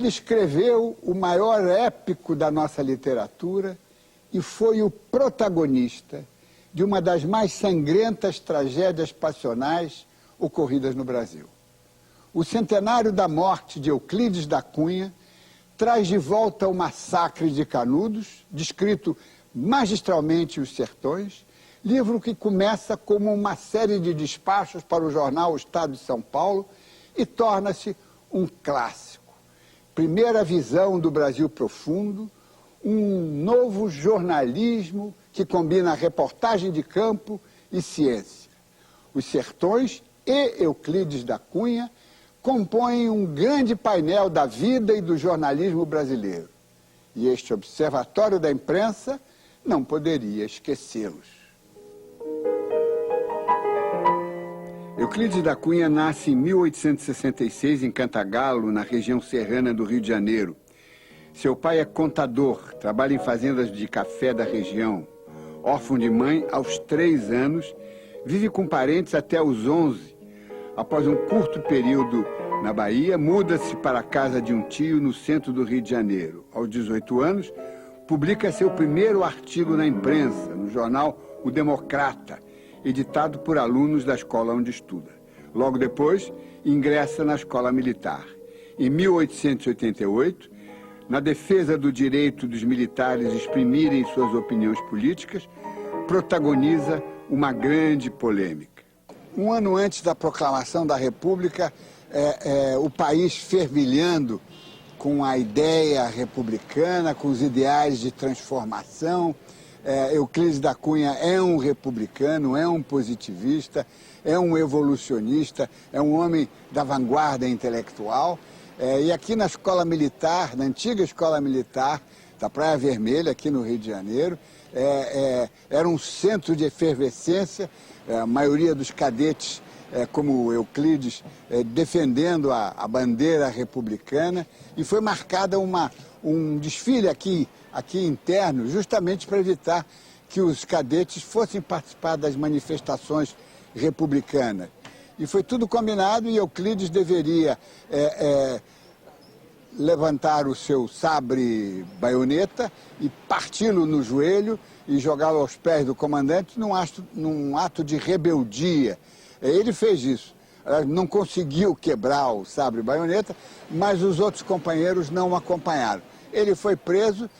Ele escreveu o maior épico da nossa literatura e foi o protagonista de uma das mais sangrentas tragédias passionais ocorridas no Brasil. O centenário da morte de Euclides da Cunha traz de volta o massacre de Canudos, descrito magistralmente Os Sertões, livro que começa como uma série de despachos para o jornal O Estado de São Paulo e torna-se um clássico. Primeira visão do Brasil profundo, um novo jornalismo que combina reportagem de campo e ciência. Os Sertões e Euclides da Cunha compõem um grande painel da vida e do jornalismo brasileiro. E este Observatório da Imprensa não poderia esquecê-los. Euclides da Cunha nasce em 1866 em Cantagalo, na região serrana do Rio de Janeiro. Seu pai é contador, trabalha em fazendas de café da região. Órfão de mãe, aos 3 anos, vive com parentes até os 11. Após um curto período na Bahia, muda-se para a casa de um tio no centro do Rio de Janeiro. Aos 18 anos, publica seu primeiro artigo na imprensa, no jornal O Democrata, editado por alunos da escola onde estuda. Logo depois, ingressa na escola militar. Em 1888, na defesa do direito dos militares exprimirem suas opiniões políticas, protagoniza uma grande polêmica. Um ano antes da proclamação da República, o país fervilhando com a ideia republicana, com os ideais de transformação. Euclides da Cunha é um republicano, é um positivista, é um evolucionista, é um homem da vanguarda intelectual. E aqui na escola militar, na antiga escola militar da Praia Vermelha, aqui no Rio de Janeiro, era um centro de efervescência, a maioria dos cadetes, como Euclides, defendendo a bandeira republicana, e foi marcada um desfile aqui interno, justamente para evitar que os cadetes fossem participar das manifestações republicanas. E foi tudo combinado e Euclides deveria levantar o seu sabre baioneta e parti-lo no joelho e jogá-lo aos pés do comandante num ato de rebeldia. Ele fez isso. Não conseguiu quebrar o sabre baioneta, mas os outros companheiros não o acompanharam. Ele foi preso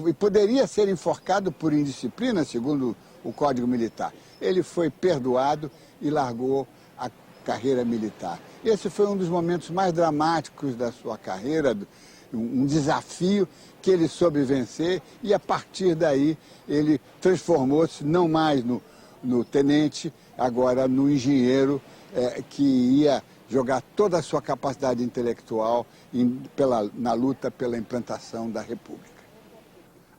e poderia ser enforcado por indisciplina, segundo o Código Militar. Ele foi perdoado e largou a carreira militar. Esse foi um dos momentos mais dramáticos da sua carreira, um desafio que ele soube vencer, e a partir daí ele transformou-se não mais no tenente, agora no engenheiro que ia jogar toda a sua capacidade intelectual na luta pela implantação da República.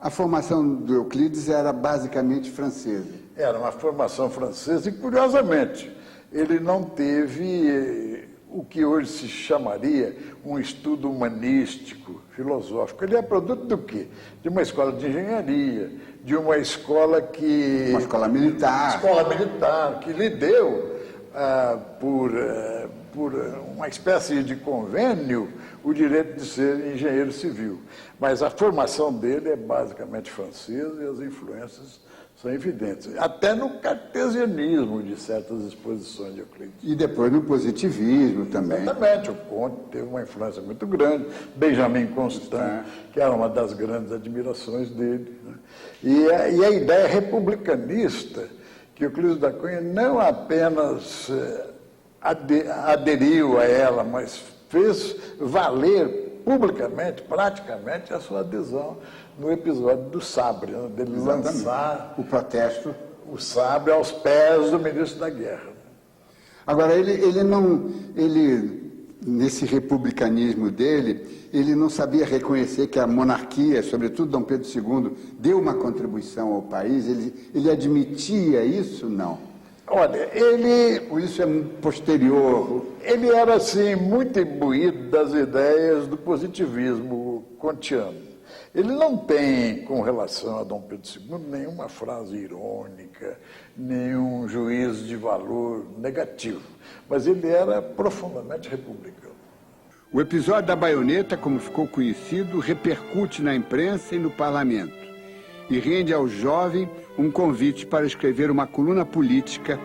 A formação do Euclides era basicamente francesa. Era uma formação francesa e, curiosamente, ele não teve o que hoje se chamaria um estudo humanístico, filosófico. Ele é produto do quê? De uma escola de engenharia, de uma escola que... Uma escola militar. Escola militar, que lhe deu, por uma espécie de convênio, o direito de ser engenheiro civil. Mas a formação dele é basicamente francesa e as influências são evidentes. Até no cartesianismo de certas exposições de Euclides. E depois no positivismo também. Exatamente. O Comte teve uma influência muito grande. Benjamin Constant, que era uma das grandes admirações dele. Né? E a ideia republicanista, que Euclides da Cunha não apenas aderiu a ela, mas fez valer publicamente, praticamente, a sua adesão no episódio do sabre, né, dele lançar o protesto, o sabre aos pés do ministro da Guerra. Agora, ele nesse republicanismo dele, ele não sabia reconhecer que a monarquia, sobretudo Dom Pedro II, deu uma contribuição ao país. Ele admitia isso? Não. Olha, Ou isso é posterior? Ele era, assim, muito imbuído das ideias do positivismo kantiano. Ele não tem, com relação a Dom Pedro II, nenhuma frase irônica, nenhum juízo de valor negativo, mas ele era profundamente republicano. O episódio da baioneta, como ficou conhecido, repercute na imprensa e no parlamento e rende ao jovem um convite para escrever uma coluna política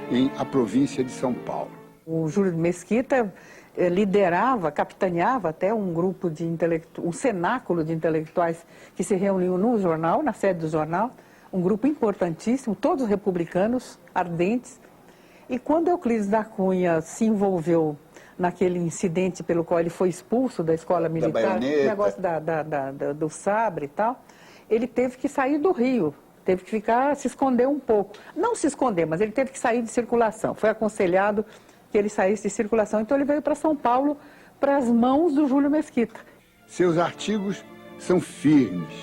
em a província de São Paulo. O Júlio de Mesquita liderava, capitaneava até um grupo de um cenáculo de intelectuais que se reuniu no jornal, na sede do jornal, um grupo importantíssimo, todos republicanos, ardentes. E quando Euclides da Cunha se envolveu naquele incidente pelo qual ele foi expulso da escola militar, o negócio do sabre e tal, ele teve que sair do Rio, teve que se esconder um pouco. Não se esconder, mas ele teve que sair de circulação. Foi aconselhado que ele saísse de circulação, então ele veio para São Paulo, para as mãos do Júlio Mesquita. Seus artigos são firmes,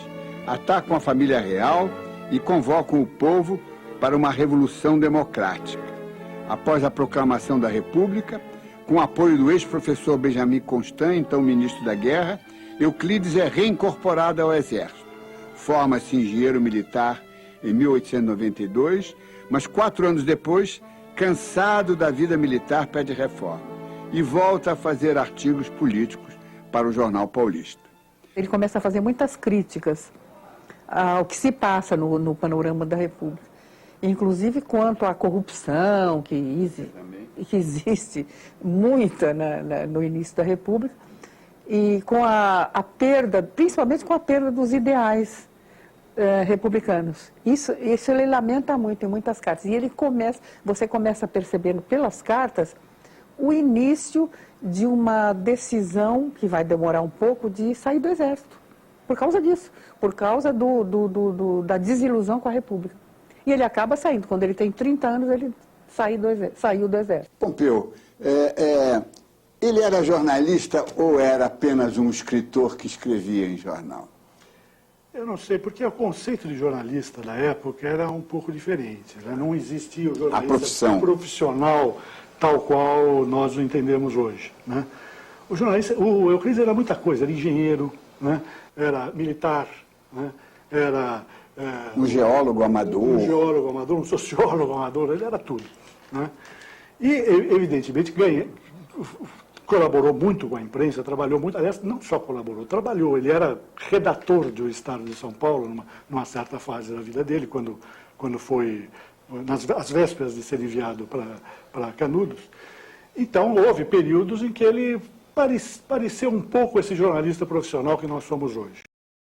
atacam a família real e convocam o povo para uma revolução democrática. Após a proclamação da República, com o apoio do ex-professor Benjamin Constant, então ministro da Guerra, Euclides é reincorporado ao Exército. Forma-se engenheiro militar em 1892, mas 4 anos depois, cansado da vida militar, pede reforma e volta a fazer artigos políticos para o Jornal Paulista. Ele começa a fazer muitas críticas ao que se passa no panorama da República, inclusive quanto à corrupção que existe muita no início da República, e com a perda, principalmente com a perda dos ideais republicanos. Isso ele lamenta muito em muitas cartas. E você começa a perceber pelas cartas o início de uma decisão que vai demorar um pouco de sair do Exército. Por causa disso, por causa da desilusão com a República. E ele acaba saindo. Quando ele tem 30 anos, ele saiu do Exército. Pompeu, ele era jornalista ou era apenas um escritor que escrevia em jornal? Eu não sei, porque o conceito de jornalista na época era um pouco diferente. Né? Não existia o jornalista profissional tal qual nós o entendemos hoje. Né? O Euclides era muita coisa, era engenheiro, né? Era militar, né? Era um geólogo amador. Um sociólogo amador, ele era tudo. Né? E, evidentemente, colaborou muito com a imprensa, trabalhou muito, aliás, não só colaborou, trabalhou, ele era redator do Estado de São Paulo numa certa fase da vida dele, quando foi, às vésperas de ser enviado para Canudos. Então, houve períodos em que ele pareceu um pouco esse jornalista profissional que nós somos hoje.